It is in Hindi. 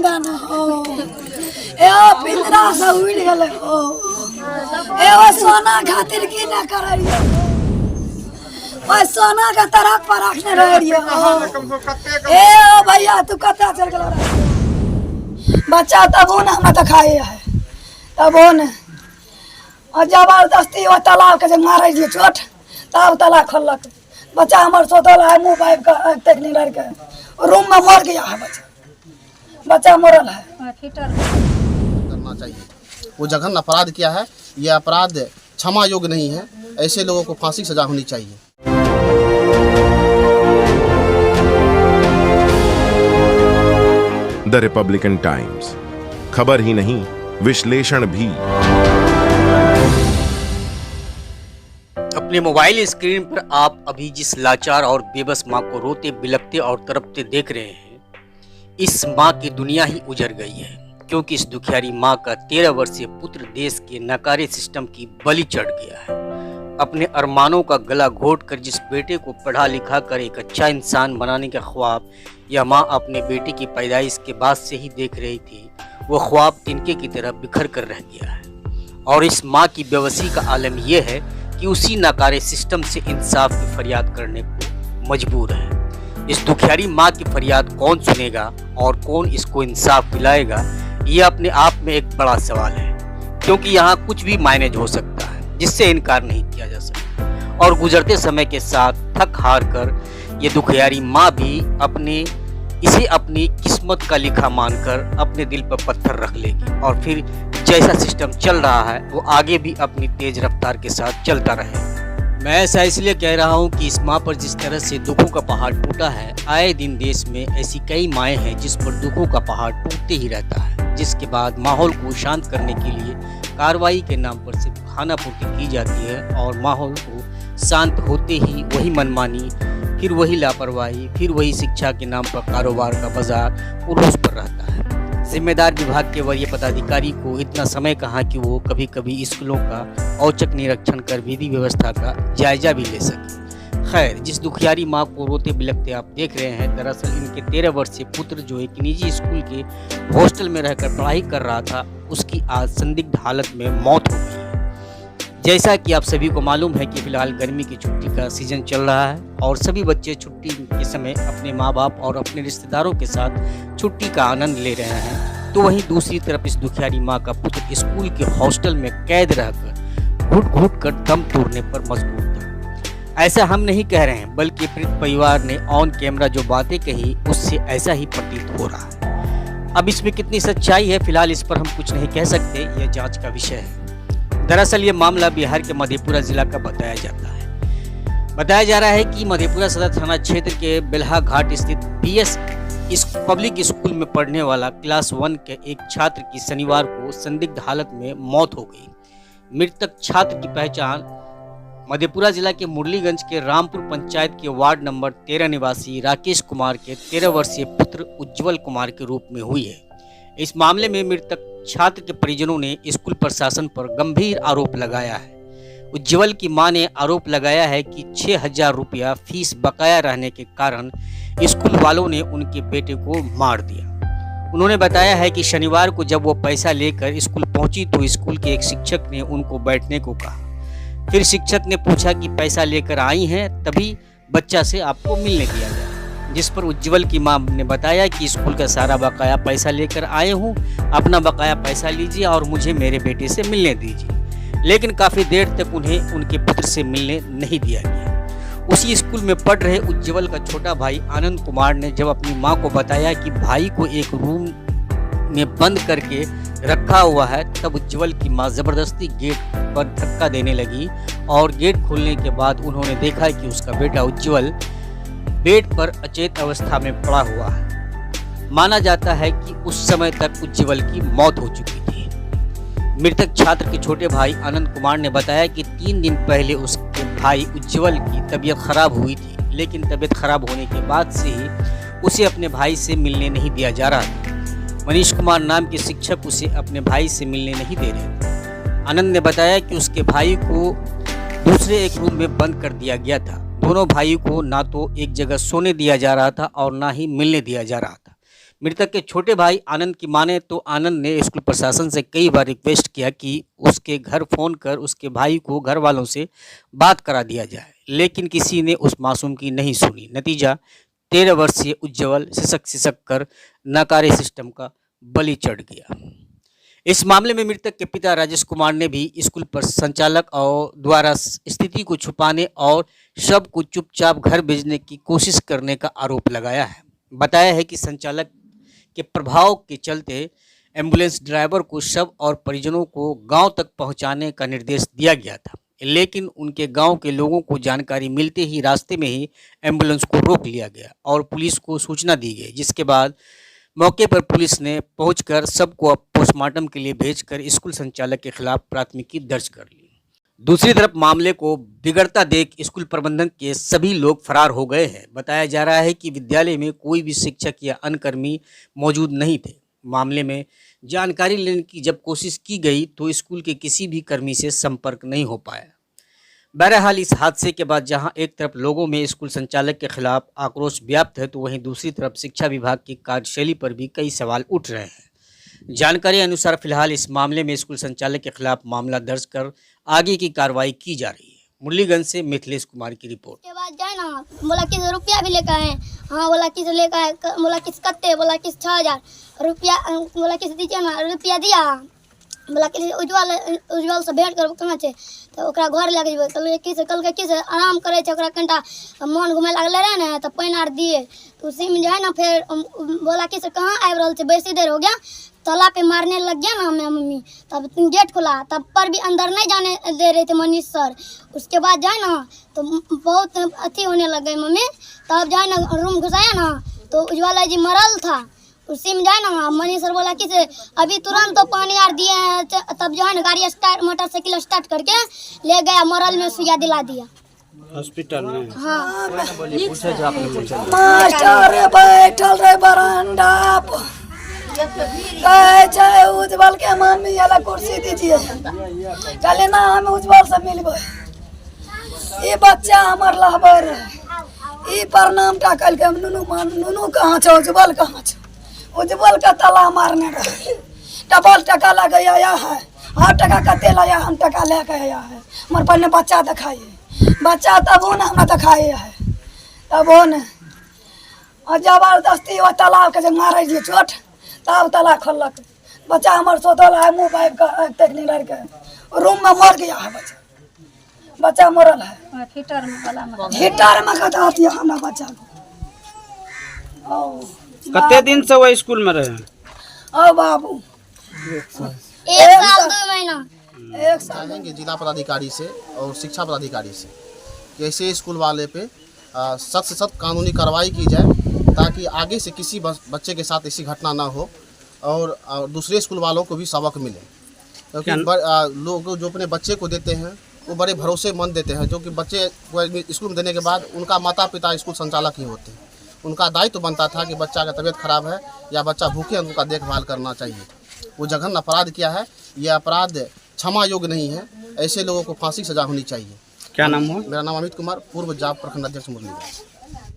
जिंदा न हो, ए पिंजरा से उड़ गए हो, ए सोना खातिर की न करियो, ओ सोना का तरक पर रखने रहियो, ए भैया तू कत्ता चल गला बच्चा तब न हम तो खाए है तब न और जबरदस्ती वो तालाब के मारे दिए चोट तब तालाब खोलक बच्चा हमार सोतल है मुँह पाइप का तक नहीं डर के रूम में मर गया है बच्चा मरल है। करना चाहिए, वो जघन्य अपराध किया है, ये अपराध क्षमा योग्य नहीं है, ऐसे लोगों को फांसी की सजा होनी चाहिए। द रिपब्लिकन टाइम्स, खबर ही नहीं विश्लेषण भी। अपने मोबाइल स्क्रीन पर आप अभी जिस लाचार और बेबस माँ को रोते बिलखते और तड़पते देख रहे हैं, इस माँ की दुनिया ही उजड़ गई है, क्योंकि इस दुखियारी माँ का 13 वर्षीय पुत्र देश के नकारे सिस्टम की बलि चढ़ गया है। अपने अरमानों का गला घोट कर जिस बेटे को पढ़ा लिखा कर एक अच्छा इंसान बनाने का ख्वाब यह माँ अपने बेटे की पैदाइश के बाद से ही देख रही थी, वो ख्वाब तिनके की तरह बिखर कर रह गया है। और इस माँ की बेबसी का आलम यह है कि उसी नकारे सिस्टम से इंसाफ की फरियाद करने को मजबूर है। इस दुखियारी माँ की फरियाद कौन सुनेगा और कौन इसको इंसाफ दिलाएगा, ये अपने आप में एक बड़ा सवाल है, क्योंकि यहाँ कुछ भी मैनेज हो सकता है जिससे इनकार नहीं किया जा सकता। और गुजरते समय के साथ थक हार कर ये दुखियारी माँ भी इसे अपनी किस्मत का लिखा मानकर अपने दिल पर पत्थर रख लेगी और फिर जैसा सिस्टम चल रहा है वो आगे भी अपनी तेज रफ्तार के साथ चलता रहेगा। मैं ऐसा इसलिए कह रहा हूँ कि इस माँ पर जिस तरह से दुखों का पहाड़ टूटा है, आए दिन देश में ऐसी कई माएँ हैं जिस पर दुखों का पहाड़ टूटते ही रहता है, जिसके बाद माहौल को शांत करने के लिए कार्रवाई के नाम पर सिर्फ खानापूर्ति की जाती है और माहौल को शांत होते ही वही मनमानी, फिर वही लापरवाही, फिर वही शिक्षा के नाम पर कारोबार का बाजार उरूज पर रहता है। जिम्मेदार विभाग के वरीय पदाधिकारी को इतना समय कहाँ कि वो कभी कभी स्कूलों का औचक निरीक्षण कर विधि व्यवस्था का जायजा भी ले सके। खैर, जिस दुखियारी माँ को रोते बिलखते आप देख रहे हैं, दरअसल इनके 13 वर्षीय पुत्र जो एक निजी स्कूल के हॉस्टल में रहकर पढ़ाई कर रहा था, उसकी आज संदिग्ध हालत में मौत हो गई है। जैसा कि आप सभी को मालूम है कि फिलहाल गर्मी की छुट्टी का सीजन चल रहा है और सभी बच्चे छुट्टी के समय अपने माँ बाप और अपने रिश्तेदारों के साथ छुट्टी का आनंद ले रहे हैं, तो वहीं दूसरी तरफ इस दुखियारी माँ का पुत्र स्कूल के हॉस्टल में कैद रहकर घुट घुट कर दम तोड़ने पर मजबूर था। ऐसा हम नहीं कह रहे हैं, बल्कि पीड़ित परिवार ने ऑन कैमरा जो बातें कही उससे ऐसा ही प्रतीत हो रहा है। अब इसमें कितनी सच्चाई है, फिलहाल इस पर हम कुछ नहीं कह सकते, यह जांच का विषय है। दरअसल ये मामला बिहार के मधेपुरा जिला का बताया जाता है। बताया जा रहा है कि मधेपुरा सदर थाना क्षेत्र के बेल्हा घाट स्थित बीएस इस पब्लिक स्कूल में पढ़ने वाला क्लास 1 के एक छात्र की शनिवार को संदिग्ध हालत में मौत हो गई। मृतक छात्र की पहचान मधेपुरा जिला के मुरलीगंज के रामपुर पंचायत के वार्ड नंबर 13 निवासी राकेश कुमार के 13 वर्षीय पुत्र उज्जवल कुमार के रूप में हुई है। इस मामले में मृतक छात्र के परिजनों ने स्कूल प्रशासन पर गंभीर आरोप लगाया है। उज्जवल की मां ने आरोप लगाया है कि 6,000 रुपया फीस बकाया रहने के कारण स्कूल वालों ने उनके बेटे को मार दिया। उन्होंने बताया है कि शनिवार को जब वो पैसा लेकर स्कूल पहुंची तो स्कूल के एक शिक्षक ने उनको बैठने को कहा। फिर शिक्षक ने पूछा कि पैसा लेकर आई हैं, तभी बच्चा से आपको मिलने दिया जाए, जिस पर उज्जवल की मां ने बताया कि स्कूल का सारा बकाया पैसा लेकर आए हूँ, अपना बकाया पैसा लीजिए और मुझे मेरे बेटे से मिलने दीजिए। लेकिन काफ़ी देर तक उन्हें उनके पुत्र से मिलने नहीं दिया गया। उसी स्कूल में पढ़ रहे उज्जवल का छोटा भाई आनंद कुमार ने जब अपनी मां को बताया कि भाई को एक रूम में बंद करके रखा हुआ है, तब उज्जवल की मां जबरदस्ती गेट पर धक्का देने लगी और गेट खोलने के बाद उन्होंने देखा कि उसका बेटा उज्जवल बेड पर अचेत अवस्था में पड़ा हुआ है। माना जाता है कि उस समय तक उज्जवल की मौत हो चुकी थी। मृतक छात्र के छोटे भाई आनंद कुमार ने बताया कि 3 दिन पहले उसके भाई उज्जवल की तबीयत खराब हुई थी, लेकिन तबीयत खराब होने के बाद से ही उसे अपने भाई से मिलने नहीं दिया जा रहा था। मनीष कुमार नाम के शिक्षक उसे अपने भाई से मिलने नहीं दे रहे थे। आनंद ने बताया कि उसके भाई को दूसरे एक रूम में बंद कर दिया गया था। दोनों भाइयों को ना तो एक जगह सोने दिया जा रहा था और ना ही मिलने दिया जा रहा था। मृतक के छोटे भाई आनंद की माने तो आनंद ने स्कूल प्रशासन से कई बार रिक्वेस्ट किया कि उसके घर फ़ोन कर उसके भाई को घर वालों से बात करा दिया जाए, लेकिन किसी ने उस मासूम की नहीं सुनी। नतीजा 13 वर्षीय उज्ज्वल सिसक कर नाकारे सिस्टम का बलि चढ़ गया। इस मामले में मृतक के पिता राजेश कुमार ने भी स्कूल पर संचालक और द्वारा स्थिति को छुपाने और शव को चुपचाप घर भेजने की कोशिश करने का आरोप लगाया है। बताया है कि संचालक के प्रभाव के चलते एम्बुलेंस ड्राइवर को शव और परिजनों को गांव तक पहुंचाने का निर्देश दिया गया था, लेकिन उनके गांव के लोगों को जानकारी मिलते ही रास्ते में ही एम्बुलेंस को रोक लिया गया और पुलिस को सूचना दी गई, जिसके बाद मौके पर पुलिस ने पहुंचकर सबको पोस्टमार्टम के लिए भेजकर स्कूल संचालक के खिलाफ प्राथमिकी दर्ज कर ली। दूसरी तरफ मामले को बिगड़ता देख स्कूल प्रबंधन के सभी लोग फरार हो गए हैं। बताया जा रहा है कि विद्यालय में कोई भी शिक्षक या अन्य कर्मी मौजूद नहीं थे। मामले में जानकारी लेने की जब कोशिश की गई तो स्कूल के किसी भी कर्मी से संपर्क नहीं हो पाया। बहरहाल इस हादसे के बाद जहां एक तरफ लोगों में स्कूल संचालक के खिलाफ आक्रोश व्याप्त है, तो वहीं दूसरी तरफ शिक्षा विभाग की कार्यशैली पर भी कई सवाल उठ रहे हैं। जानकारी अनुसार फिलहाल इस मामले में स्कूल संचालक के खिलाफ मामला दर्ज कर आगे की कार्रवाई की जा रही है। मुरलीगंज से मिथिलेश कुमार की रिपोर्ट। के बाद जाए ना, बोला किस रुपया भी लेकर आए, हाँ बोला किस लेकर आए, बोला किस कत्ते, बोला किस 6000 रुपया, बोला किस दीजिए ना, रुपया दिया, बोला कि उज्ज्वल से भेंट कर कहाँ छे, तो ओकरा घर लग जेबै, कल के किस आराम करे छे, ओकरा कनिटा मन घुमे लागल रहे ना, तो पानि आर दिए, तो उसी में जो है ना फिर बोला कि कहाँ आबि रहल छे, बेसी देर हो गया, ताला पे मारने लग गया ना मैं मम्मी, तब गेट खुला, तब पर भी अंदर नहीं जाने दे रहे थे मनीष सर। उसके बाद जाए ना तो बहुत अथी होने लग गई मम्मी, तब जाए ना रूम घुसाया ना तो उज्ज्वला जी मरल था। उसी में जाए ना मनीष सर बोला कि अभी तुरंत तो पानी आर दिए हैं, तब जो है ना गाड़ी स्टार्ट मोटरसाइकिल स्टार्ट करके ले गया, मरल में सुइया दिला दिया हॉस्पिटल में। हाँ मास्टर बैठल रहे बरामदा पर, कहे उज्ज्वल के मम्मी वाला कुर्सी दीजिए, चले ना हम उज्ज्वल से मिलबे, ये बच्चा हमार लहबर है, ये प्रणाम टाकल के नुनू कहाँ छे, उज्ज्वल कहाँ छे, उज्ज्वल का ताला मारने रहे, डबल टका लगे आया है, 8 टका कते लाया, हम टका लेके आया है, हमारे पहले बच्चा दिखाइए, बच्चा तब वो ना हमें दिखाए है, तब वो ने और जबरदस्ती वो तालाब के मारे दिए चोट, तब ताला खोलक, बच्चा हमारे सोतल है, मुँह पाइप का टेकनी लड़ के रूम में मर गया है, बच्चा मरल है, हीटर में कटा दिया हमारा बच्चा को। कितने दिन से वो स्कूल में रहे? ओ बाबू 1 साल 2 महीना। चाहेंगे जिला पदाधिकारी से और शिक्षा पदाधिकारी से कि ऐसे स्कूल वाले पे सख्त से सख्त कानूनी कार्रवाई की जाए, ताकि आगे से किसी बच्चे के साथ ऐसी घटना ना हो और दूसरे स्कूल वालों को भी सबक मिले, क्योंकि लोग जो अपने बच्चे को देते हैं वो बड़े भरोसेमंद देते हैं, जो कि बच्चे को स्कूल में देने के बाद उनका माता पिता स्कूल संचालक ही होते हैं। उनका दायित्व बनता था कि बच्चा का तबीयत खराब है या बच्चा भूखे है, उनका देखभाल करना चाहिए। वो जघन्य अपराध किया है, यह अपराध क्षमा योग्य नहीं है, ऐसे लोगों को फांसी की सजा होनी चाहिए। क्या नाम हुआ? मेरा नाम अमित कुमार, पूर्व जाप प्रखंड अध्यक्ष मुरलीगंज।